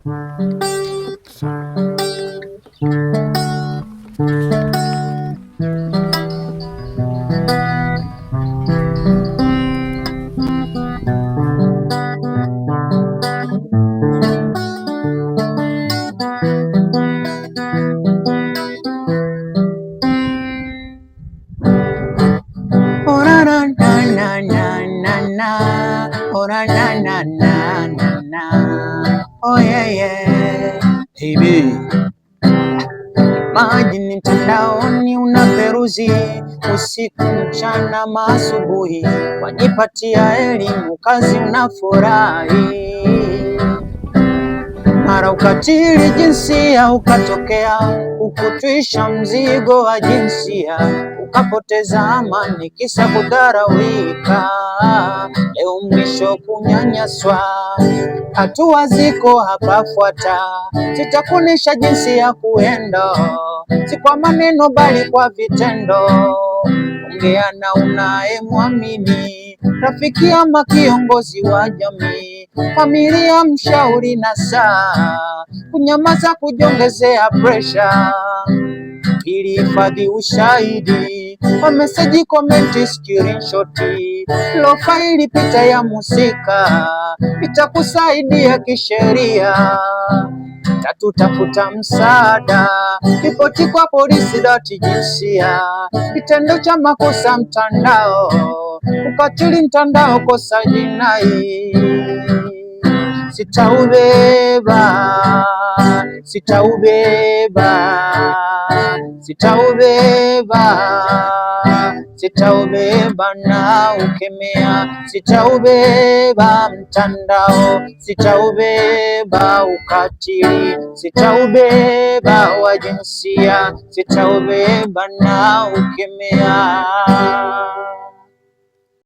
Oh na na na na na na na. Oh na na na na na na. Oh yeah yeah. Baby, maji ni mtandaoni unaperuzi, usiku mchana masubuhi, wajipatia elimu, kazi unafurahi. Mara ukatili jinsia ukatokea, ukutwisha mzigo wa jinsia, ukapoteza amani kisa kudharawika. Leo mwisho kunyanyaswa, hatua ziko hakafuata, zitakuonesha jinsi ya kuenda, si kwa maneno bali kwa vitendo. Ongea na unayemwamini, rafiki ama kiongozi wa jamii, familia, mshauri na saa. Kunyamaza kujiongezea presha, ili hifadhi ushahidi wa meseji, komenti, screenshot, profaili, picha ya musika, itakusaidia kisheria. Tatu, tafuta msaada, ripoti kwa polisi. Jinsia, kitendo cha makosa mtandao, ukatili mtandao, kosa jinai. Sitaubeba, sitaubeba, sitaubeba, sitaubeba na ukemea, sitaubeba mtandao, sitaubeba ukatili, sitaubeba wa jinsia, sitaubeba na ukemea.